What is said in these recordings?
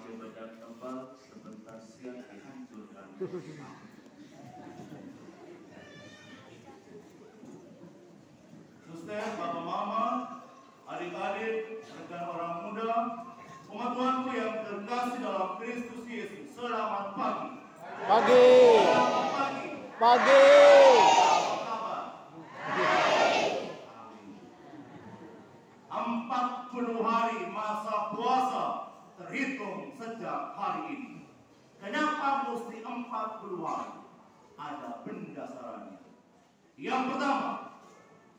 pakai bedak tebal, sebentar siang dihancurkan. Suster, bapak mama, adik-adik, rekan orang muda, umat Tuhanku yang terkasih dalam Kristus Yesus, selamat pagi. Pagi. Selamat pagi. Pagi. Apa kabar? Amin. 40 hari masa puasa terhitung sejak hari ini. Kenapa mesti 40 hari? Ada pendasarnya. Yang pertama,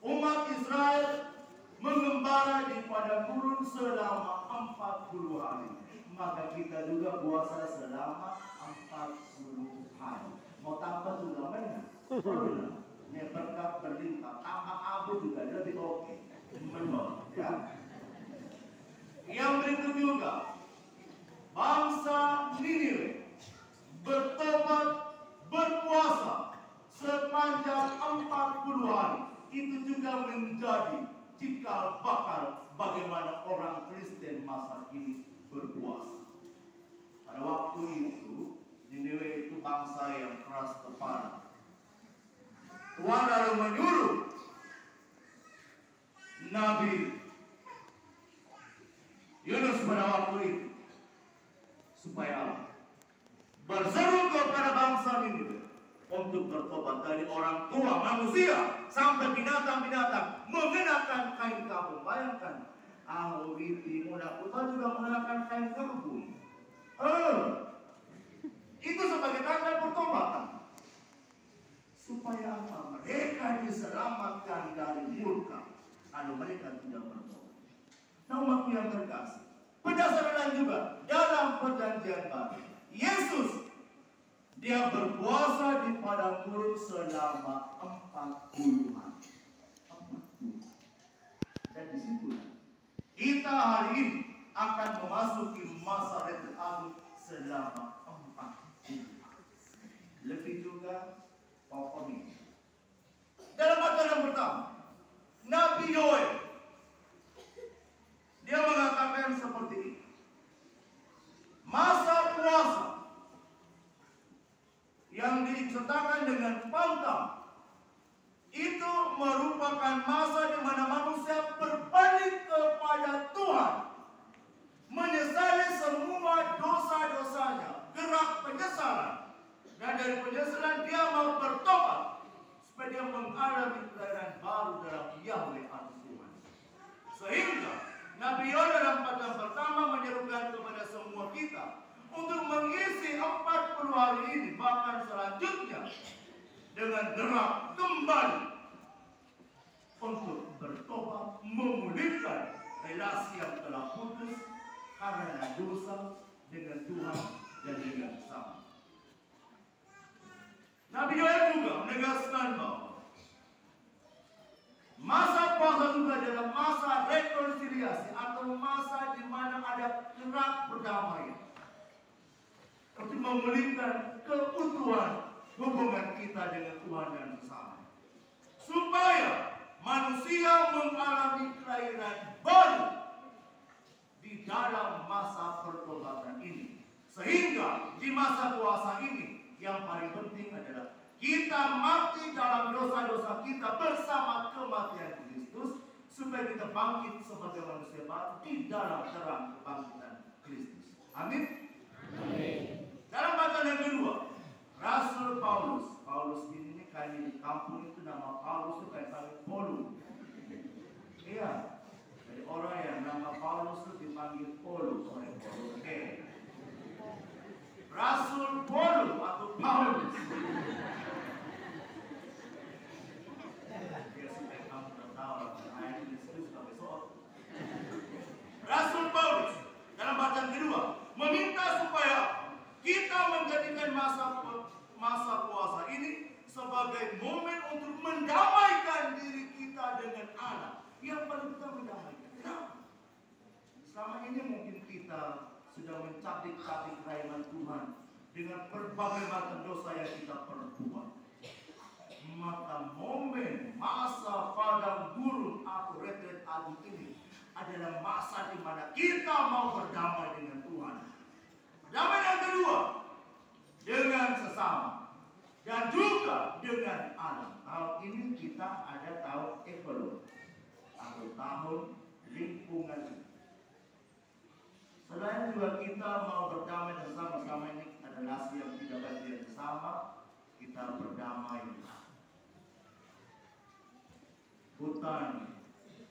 umat Israel mengembara di padang gurun selama 40 hari. Maka kita juga puasa selama 40 hari. Mau tambah juga mana? Perlu. Ini berkat berlimpah. Tambah abu juga lebih oke. Menurut ya. Yang berikut juga, bangsa Niniwe bertobat, berpuasa sepanjang 40 hari. Itu juga menjadi cikal bakal bagaimana orang Kristen masa kini berpuasa. Pada waktu itu, Niniwe itu bangsa yang keras kepala. Tuhan lalu menyuruh Nabi Yunus pada waktu itu supaya berseru kepada bangsa Niniwe untuk bertobat dari orang tua manusia sampai binatang-binatang mengenakan kain kafan. Bayangkan, Ahwiti Muda Kuta juga mengenakan kain kafan. Itu sebagai tanda pertobatan. Supaya apa? Mereka diselamatkan dari murka. Lalu mereka tidak bertobat. Nah, umatku yang terkasih, pendasarnya juga dalam perjanjian baru, Yesus dia berpuasa di padang gurun selama 40 hari. 40. Dan di situ kita hari ini akan memasuki masa retret agung selama 40 hari. Lebih juga pokoknya. Dalam bacaan yang pertama, Nabi Yoel dia mengatakan seperti ini. Masa puasa yang disertakan dengan pangkam itu merupakan masa di mana manusia berbalik kepada Tuhan, menyesali semua dosa-dosanya, gerak penyesalan, dan dari penyesalan dia mau bertobat supaya dia mengalami kelahiran baru dalam Yahweh Tuhan. Sehingga Nabi Yoel dalam bacaan pertama menyerukan kepada semua kita untuk mengisi 40 hari ini, bahkan selanjutnya dengan gerak kembali untuk bertobat, memulihkan relasi yang telah putus karena dosa dengan Tuhan dan dengan sesama. Nabi Yoel juga menegaskan bahwa masa puasa juga adalah masa rekonsiliasi atau masa di mana ada gerak berdamai untuk memulihkan keutuhan hubungan kita dengan Tuhan dan sesama, supaya manusia mengalami kelahiran baru di dalam masa pertobatan ini. Sehingga di masa puasa ini yang paling penting adalah kita mati dalam dosa-dosa kita bersama kematian Kristus, supaya kita bangkit sebagai manusia baru di dalam terang kebangkitan Kristus. Amin. Amin. Dalam bacaan yang kedua, Rasul Paulus. Paulus ini kali di kampung itu nama Paulus itu kayak kali Polu. Iya. Jadi orang yang nama Paulus itu dipanggil Polu oleh Paulus. Oke. Rasul Polu atau Paulus. Dia supaya kamu tertawa. Saya ini disebut sebagai soal. Rasul Paulus dalam bacaan kedua meminta supaya kita menjadikan masa puasa ini sebagai momen untuk mendamaikan diri kita dengan Allah. Yang paling kita mendamaikan. Kenapa? Selama ini mungkin kita sudah mencabik-cabik rahmat Tuhan dengan berbagai macam dosa yang kita perbuat. Maka momen masa padang gurun atau retret agung ini adalah masa di mana kita mau berdamai dengan Tuhan. juga kita mau berdamai dan sama-sama. Ini ada nasi yang tidak bagian sama, kita berdamai. Hutan,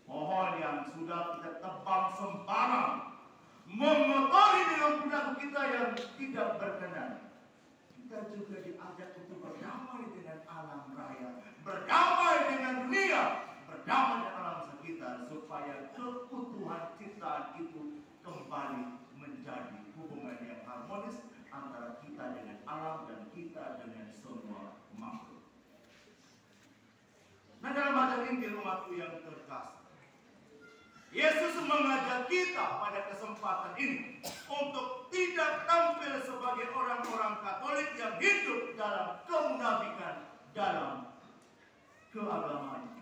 pohon yang sudah kita tebang sembarang, mengotori dengan perilaku kita yang tidak berkenan. Kita juga diajak untuk berdamai dengan alam raya, berdamai dengan dunia, berdamai dengan alam sekitar, supaya keutuhan ciptaan itu kembali menjadi hubungan yang harmonis antara kita dengan alam dan kita dengan semua makhluk. Nah, dalam bacaan Injil umatku yang terkasih, Yesus mengajak kita pada kesempatan ini untuk tidak tampil sebagai orang-orang Katolik yang hidup dalam kemunafikan dalam keagamaan.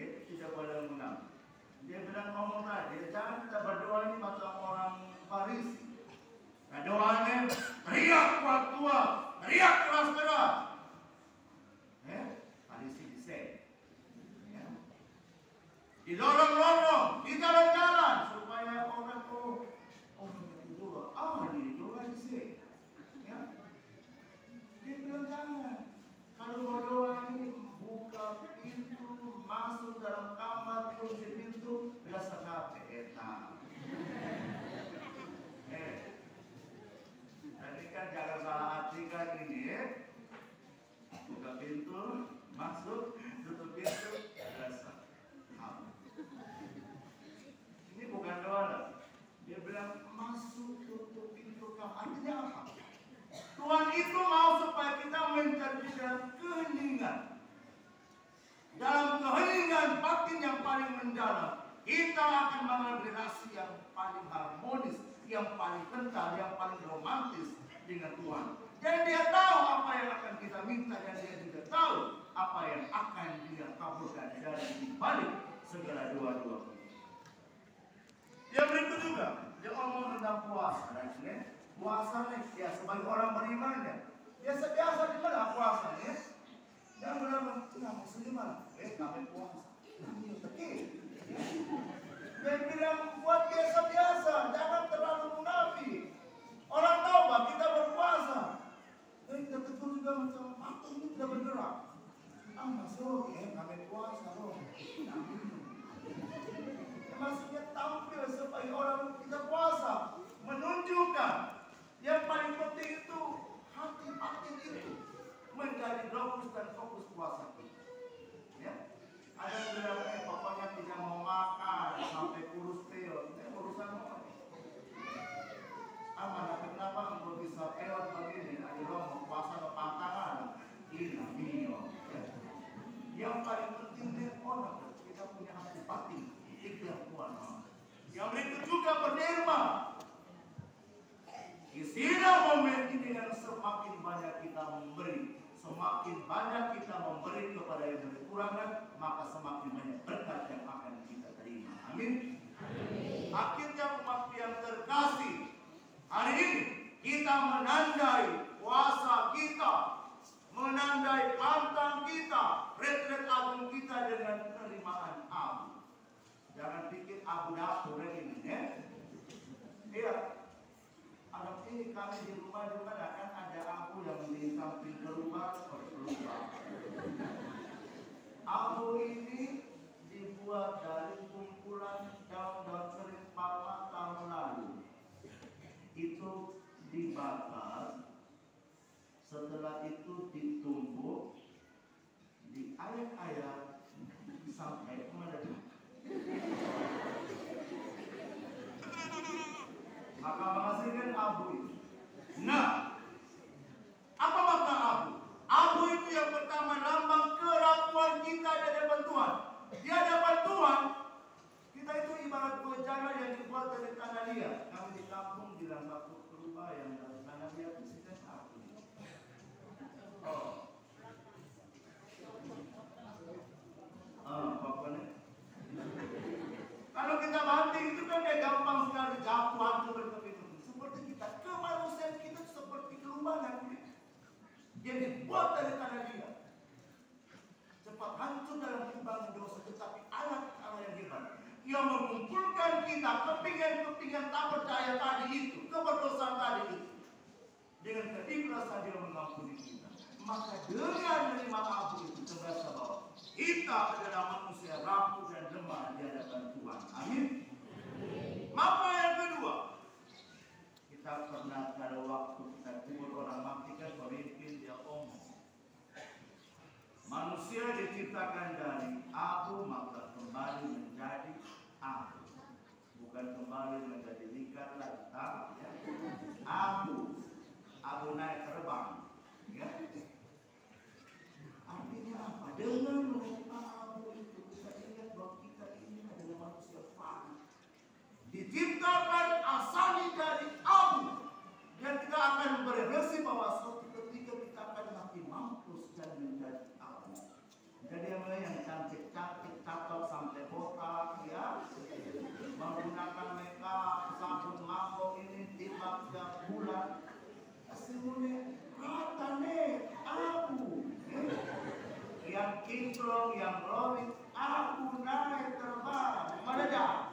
Tidak boleh munafik. Dia bilang ngomong tadi, jangan kita berdoa ini macam orang Farisi. Nah, doanya teriak kuat-kuat, teriak keras-keras. Farisi disek. Didorong-dorong, di jalan-jalan supaya orang itu doa disek. Ya. Dia bilang jangan. Kalau mau doa ini buka pintu, masuk dalam kamar, kunci pintu, biasa kafe eta. Tadi kan jangan salah artikan ini ya. Buka pintu, masuk, tutup pintu, biasa. Ini bukan doa. Dia bilang masuk, tutup pintu kamu. Artinya apa? Tuhan itu mau supaya kita mencari dalam keheningan. Dalam keheningan batin yang paling mendalam, kita akan mengalami relasi yang paling harmonis, yang paling kental, yang paling romantis dengan Tuhan. Dan dia tahu apa yang akan kita minta, dan dia juga tahu apa yang akan dia kabulkan dari balik segala doa-doa. Yang berikut juga, dia ngomong tentang puasa. Dan ini puasa nih, ya sebagai orang beriman ya, biasa-biasa di mana puasa nih? Jangan bilang, nggak muslim lah, kami puasa. Dia bilang buat biasa-biasa, jangan terlalu munafik. Orang tahu bah kita berpuasa. Kita tegur juga macam apa ini tidak bergerak. Masuk kami puasa loh. Maksudnya tampil sebagai orang kita puasa, menunjukkan yang paling penting itu hati batin itu menjadi lokus dan fokus puasa kita. Ya, ada beberapa pokoknya tidak mau makan sampai kurus peot, ini urusan apa? Tapi kenapa engkau bisa peot begini? Ada orang mau puasa ke pantangan, ini mio. Yang paling penting dia orang kita punya hati batin. Yang berikut juga berderma. Isilah momen ini dengan semakin banyak kita memberi, semakin banyak kita memberi kepada yang berkurangan, maka semakin banyak berkat yang akan kita terima. Amin. Akhirnya umat yang terkasih, hari ini kita menandai puasa kita, menandai pantang kita, retret agung kita dengan penerimaan abu. Jangan pikir abu dapur ini, ya. Iya. Anak ini kami di rumah juga kan ada abu yang di samping keluar. Abu ini dibuat dari kumpulan daun-daun kering palma tahun lalu. Itu dibakar, setelah itu ditumbuk, diayak-ayak sampai meledak. Maka menghasilkan abu itu. Nah, apa makna abu? Abu itu yang pertama lambang kerapuan kita di hadapan Tuhan. Di hadapan Tuhan, kita itu ibarat bejana yang dibuat dari tanah liat. Kami di kampung bilang satu rumah yang dari tanah liat itu sisa abu. Pokoknya. Kalau kita banting itu kan dia gampang sekali jatuh hancur berkeping. Seperti kita yang tak percaya tadi itu, keberdosaan tadi itu, dengan keikhlasan dia mengampuni kita, maka dengan menerima ampun itu kita merasa bahwa kita adalah manusia rapuh dan lemah di hadapan Tuhan. Amin. Maka yang kedua, kita pernah pada waktu kita kubur orang mati kan pemimpin dia omong. Manusia diciptakan dari abu maka kembali menjadi abu, bukan kembali menjadi ikan lagi. Ya. Abu naik terbang. Ya. Artinya apa? Dengan menerima abu itu kita ingat bahwa kita ini adalah manusia fana. Diciptakan asalnya dari abu, dan kita akan berefleksi bahwa suatu ketika kita akan mati mampus dan menjadi abu. Jadi yang cantik-cantik tato sampai botak ya, menggunakan makeup, sabun mambo ini tiba tiap bulan, semuanya rata nih abu. Yang kinclong, yang rolling, abu naik terbang, meledak.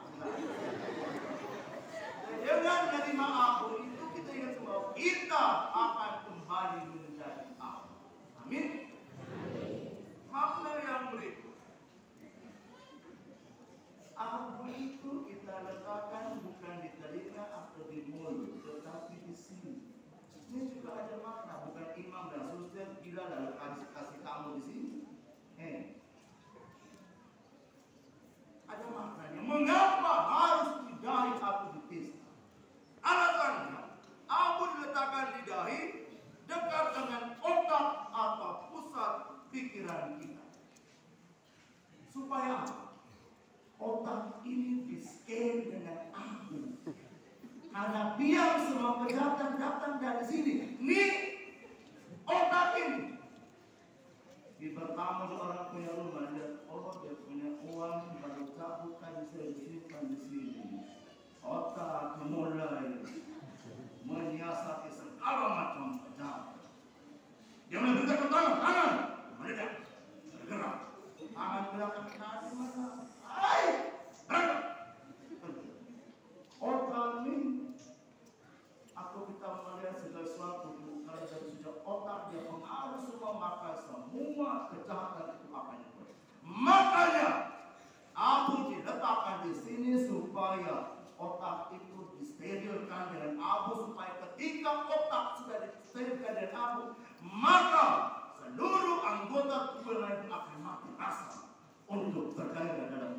Dengan menerima abu itu kita ingat bahwa kita akan kembali menjadi abu. Amin. Makna yang berikut, abu itu kita letakkan bukan di telinga atau di mulut, tetapi di sini. Ini juga ada makna, bukan imam dan suster gila lalu kasih kamu di sini. Ada maknanya. Mengapa harus di dahi abu di pesta? Alasannya, abu diletakkan di dahi dekat dengan otak atau pusat pikiran kita. Supaya otak ini di-scan dengan abu. Karena biar semua kejahatan datang dari sini. Nih, otak ini. Di pertama orang punya rumah, lihat, oh dia punya uang, baru cabut tadi saya simpan di sini. Otak mulai menyiasati segala macam kejahatan. Dia mulai bergerak ke tangan, meledak, bergerak. Tangan gerakan tadi mana? Hai, bergerak. Otak ini, aku kita melihat segala sesuatu kalau dari sejak otak dia pengaruh semua, maka semua kejahatan itu akan dibuat. Makanya abu diletakkan di sini supaya otak itu disterilkan dengan abu, supaya ketika otak sudah disterilkan dengan abu, maka seluruh anggota tubuh lain akan mati rasa untuk bergairah dalam